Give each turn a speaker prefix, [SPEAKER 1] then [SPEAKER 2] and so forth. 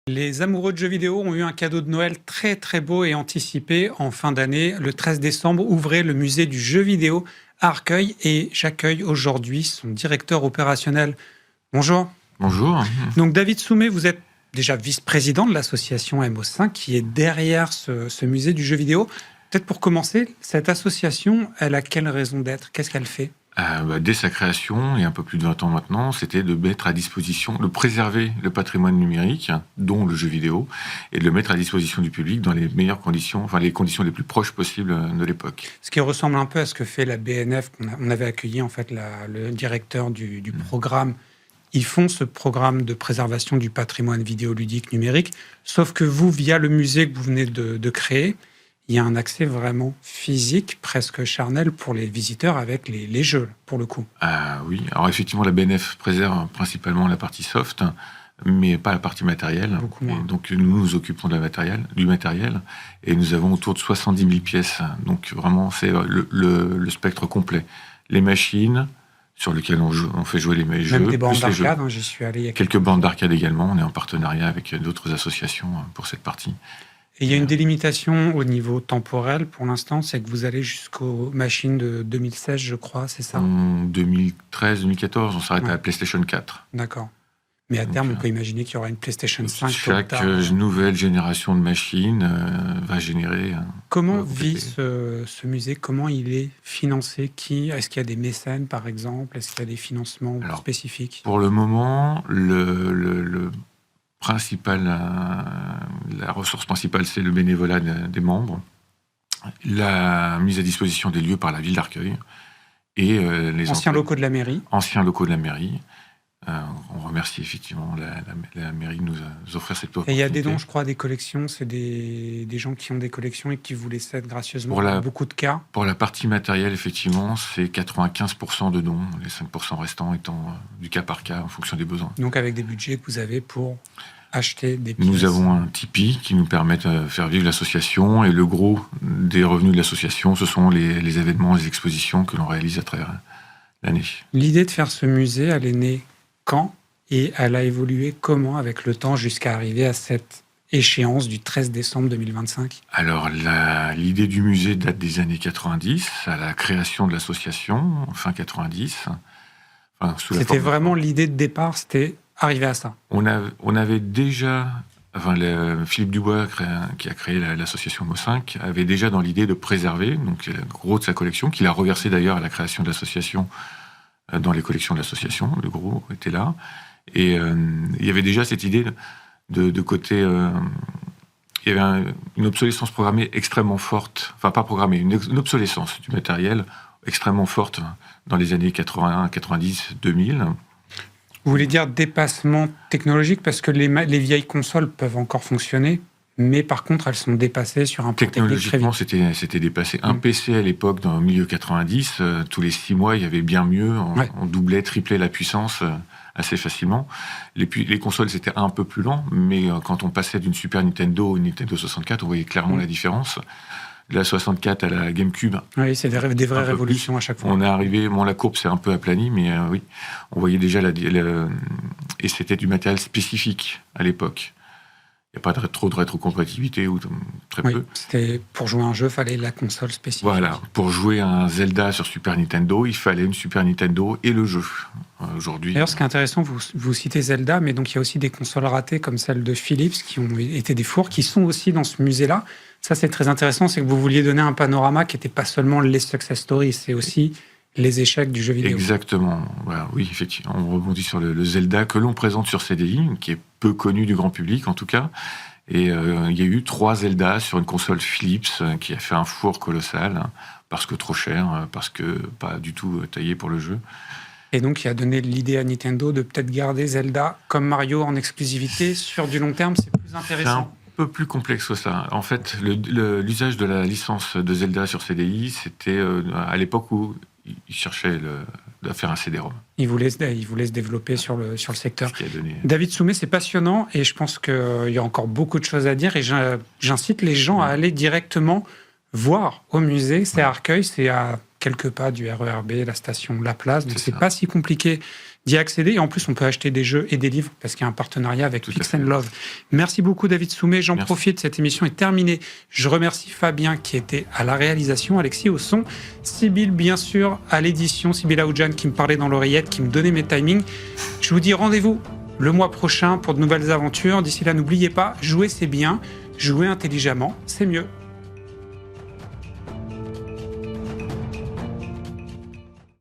[SPEAKER 1] Les amoureux de jeux vidéo ont eu un cadeau de Noël très très beau et anticipé en fin d'année. Le 13 décembre ouvrait le musée du jeu vidéo à Arcueil et j'accueille aujourd'hui son directeur opérationnel. Bonjour.
[SPEAKER 2] Bonjour.
[SPEAKER 1] Donc David Soumet, vous êtes déjà vice-président de l'association MO5 qui est derrière ce musée du jeu vidéo. Peut-être pour commencer, cette association, elle a quelle raison d'être? Qu'est-ce qu'elle fait?
[SPEAKER 2] Dès sa création, il y a un peu plus de 20 ans maintenant, c'était de mettre à disposition, de préserver le patrimoine numérique, dont le jeu vidéo, et de le mettre à disposition du public dans les meilleures conditions, enfin les conditions les plus proches possibles de l'époque.
[SPEAKER 1] Ce qui ressemble un peu à ce que fait la BNF, on avait accueilli en fait le directeur du programme. Ils font ce programme de préservation du patrimoine vidéoludique numérique, sauf que vous, via le musée que vous venez de créer, il y a un accès vraiment physique, presque charnel pour les visiteurs avec les jeux, pour le coup.
[SPEAKER 2] Oui, alors effectivement, la BNF préserve principalement la partie soft, mais pas la partie matérielle.
[SPEAKER 1] Beaucoup moins.
[SPEAKER 2] Et donc nous nous occupons du matériel, et nous avons autour de 70 000 pièces. Donc vraiment, c'est le spectre complet. Les machines sur lesquelles on fait jouer les jeux.
[SPEAKER 1] Même des bornes
[SPEAKER 2] plus les jeux.
[SPEAKER 1] d'arcade, j'y suis allé il y a
[SPEAKER 2] Quelques bornes d'arcade également. On est en partenariat avec d'autres associations pour cette partie.
[SPEAKER 1] Et il y a une délimitation au niveau temporel pour l'instant, c'est que vous allez jusqu'aux machines de 2016, je crois, c'est ça?
[SPEAKER 2] En 2013-2014, on s'arrête à la PlayStation 4.
[SPEAKER 1] D'accord. Mais à terme, on peut imaginer qu'il y aura une PlayStation 5.
[SPEAKER 2] Chaque nouvelle génération de machines va générer...
[SPEAKER 1] Comment vit ce musée? Comment il est financé? Est-ce qu'il y a des mécènes, par exemple? Est-ce qu'il y a des financements spécifiques?
[SPEAKER 2] Pour le moment, la ressource principale, c'est le bénévolat des membres, la mise à disposition des lieux par la ville d'Arcueil et les
[SPEAKER 1] anciens locaux de la mairie.
[SPEAKER 2] Anciens locaux de la mairie. On remercie effectivement la mairie de nous offrir cette opportunité.
[SPEAKER 1] Et il y a des dons, je crois, des collections. C'est des gens qui ont des collections et qui vous les cèdent gracieusement dans beaucoup de cas.
[SPEAKER 2] Pour la partie matérielle, effectivement, c'est 95% de dons, les 5% restants étant du cas par cas en fonction des besoins.
[SPEAKER 1] Donc avec des budgets que vous avez pour acheter des pièces.
[SPEAKER 2] Nous avons un Tipeee qui nous permet de faire vivre l'association et le gros des revenus de l'association, ce sont les événements, les expositions que l'on réalise à travers l'année. L'idée
[SPEAKER 1] de faire ce musée, elle est née quand et elle a évolué comment avec le temps jusqu'à arriver à cette échéance du 13 décembre 2025?
[SPEAKER 2] Alors, l'idée du musée date des années 90, à la création de l'association, fin 90.
[SPEAKER 1] C'était vraiment l'idée de départ, c'était arriver à ça.
[SPEAKER 2] On avait déjà... Philippe Dubois, qui a créé l'association MO5, avait déjà dans l'idée de préserver donc, le gros de sa collection, qu'il a reversé d'ailleurs à la création de l'association, dans les collections de l'association, le gros était là. Et il y avait déjà cette idée de côté... il y avait une obsolescence programmée extrêmement forte, enfin pas programmée, une obsolescence du matériel extrêmement forte dans les années 80, 90, 2000.
[SPEAKER 1] Vous voulez dire dépassement technologique, parce que les vieilles consoles peuvent encore fonctionner, mais par contre elles sont dépassées sur un plan technique très vite.
[SPEAKER 2] Technologiquement, c'était dépassé. Un PC à l'époque, dans le milieu 90, tous les 6 mois, il y avait bien mieux. On doublait, triplait la puissance assez facilement. Les consoles, c'était un peu plus lent, mais quand on passait d'une Super Nintendo à une Nintendo 64, on voyait clairement la différence. De la 64 à la GameCube.
[SPEAKER 1] Oui, c'est des vraies révolutions à chaque fois.
[SPEAKER 2] On est arrivé, la courbe s'est un peu aplanie, mais oui, on voyait déjà et c'était du matériel spécifique à l'époque. Il n'y a pas trop de rétrocompatibilité, ou très peu.
[SPEAKER 1] C'était pour jouer à un jeu, il fallait la console spécifique.
[SPEAKER 2] Voilà, pour jouer à un Zelda sur Super Nintendo, il fallait une Super Nintendo et le jeu. Aujourd'hui.
[SPEAKER 1] D'ailleurs, ce qui est intéressant, vous citez Zelda, mais donc il y a aussi des consoles ratées comme celle de Philips, qui ont été des fours, qui sont aussi dans ce musée-là. Ça, c'est très intéressant, c'est que vous vouliez donner un panorama qui n'était pas seulement les success stories, c'est aussi les échecs du jeu vidéo.
[SPEAKER 2] Exactement. Voilà, oui, effectivement. On rebondit sur le Zelda que l'on présente sur CDI, qui est peu connu du grand public, en tout cas. Et il y a eu 3 Zelda sur une console Philips qui a fait un four colossal, parce que trop cher, parce que pas du tout taillé pour le jeu.
[SPEAKER 1] Et donc, il a donné l'idée à Nintendo de peut-être garder Zelda comme Mario en exclusivité sur du long terme, c'est plus intéressant.
[SPEAKER 2] Un peu plus complexe que ça. En fait, l'usage de la licence de Zelda sur CDI, c'était à l'époque où ils cherchaient à faire un CD-ROM.
[SPEAKER 1] Ils voulaient se développer sur le secteur. David Soumet, c'est passionnant et je pense qu'il y a encore beaucoup de choses à dire et j'incite les gens à aller directement voir au musée. C'est à Arcueil, c'est à quelques pas du RERB, la station La Place, donc c'est pas si compliqué d'y accéder. Et en plus, on peut acheter des jeux et des livres parce qu'il y a un partenariat avec Pix & Love. Merci beaucoup, David Soumet. J'en profite, cette émission est terminée. Je remercie Fabien qui était à la réalisation, Alexis au son, Sybille, bien sûr, à l'édition, Sybille Aoudjan qui me parlait dans l'oreillette, qui me donnait mes timings. Je vous dis rendez-vous le mois prochain pour de nouvelles aventures. D'ici là, n'oubliez pas, jouer c'est bien, jouer intelligemment, c'est mieux.